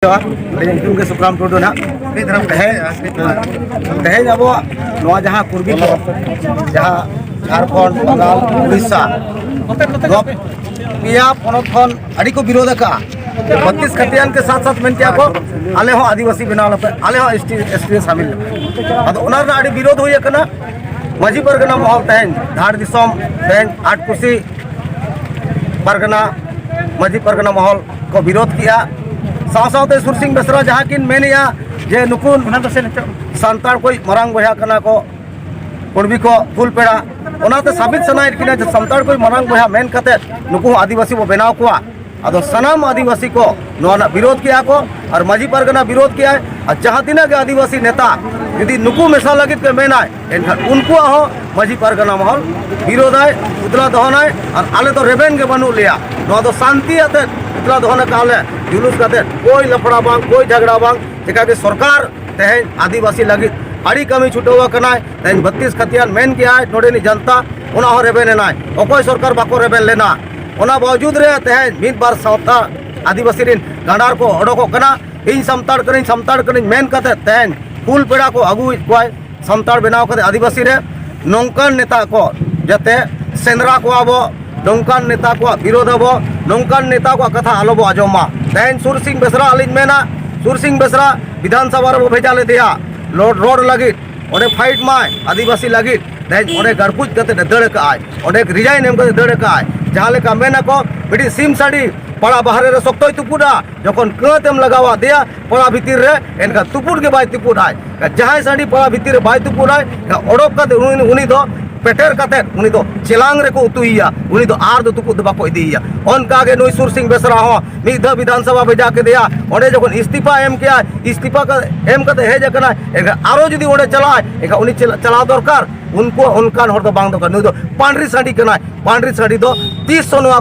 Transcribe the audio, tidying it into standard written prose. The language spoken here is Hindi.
सुप्राम टुडू ना तेज अब जहाँ कुर्बी जहाँ झारखंड बंगाल उड़ीसा पिया पनत खन अड़ी को विरोध का 32 खतियान के साथ साथ मेनते को आले हो आदिवासी बनाव पे आले हो एसटी शामिल अड़ी विरोध हुई कना माझी परगना महल तेज धार दिसम तेज 8 कुर्सी परगना माझी परगना महल को विरोध किया सावते सुरसिंह बेसरा जहाँ किन मेनिया जे नुकुन सानतार कोई मरांग बया कना को कुर्बी को फुल पेड़ा ओनाते साबित सनाय किना जे सानतार कोई मरांग बया मेन कते नुकु आदिवासी बो बनाव कुआ अदो सनाम आदिवासी को नोना विरोध किया को और माझी परगना विरोध किया और जहाँ तीना के आदिवासी नेता यदि नुकु मेसा लगित के मेना एनखान उनको हो माझी परगना महल विरोध है उतला दहनाय और आले तो रेबेन के बनु लिया नो तो शांति आते उतला दहना काले जुलूस करते कोई लफड़ा बांग कोई झगड़ा बांग चिका के सरकार तेज आदिवासी लगित अड़ी कमी छुटवा कना तेज 32 खतियान मेन किया नोडे नि जनता उना हो रेबेन ना अकोय सरकार बाको रेबेन लेना उना बावजूद रे तेज मिद बार सावता आदिवासी रिन गांडार को अडोको कना इन समताड़ करिन मेन कते तेज फुल पेड़ा को अगु कोय समताड़ बनाव कते आदिवासी रे नौकान नेता को जते सेंद्रा को आबो नौकान नेता को विरोध आबो नौकान नेता को कथा आलोबो आजमा तेज सुरसिंह बेसरा अलिन मेना सुरसिंह बेसरा विधानसभा रे भेजा ले दिया रोड लगी ओडे फाइट माय आदिवासी लगी तेज ओडे गड़पुज कते दड़ का आय ओडे रिजाइन एम कते दड़ का आय जहाँ लेका मेना को बिडी सिम साड़ी पड़ा बाहर रे सख्तोय तुपुडा जखन कांतेम लगावा दिया पड़ा भीतर रे एनका तुपुड के बाय तुपुडाय जहाँ साड़ी पड़ा भीतर रे बाय तुपुडाय ओडोक कते उनी दो पेटेर कते उनी दो चिलांग रे को उतुइया उनी दो आर दो तुपुड बाको इदिया ओनका गे नुई सुरसिंह बेसरा हो मिद विधानसभा भेजा के दिया ओडे जखन इस्तीफा एम किया इस्तीफा का एम कते हेज कना एका आरो जदी ओडे चलाय एका उनी चला दरकार उनको उनकान हर दो बांग दो नुई दो पांडरी साड़ी कना पांडरी साड़ी दो 30 सोना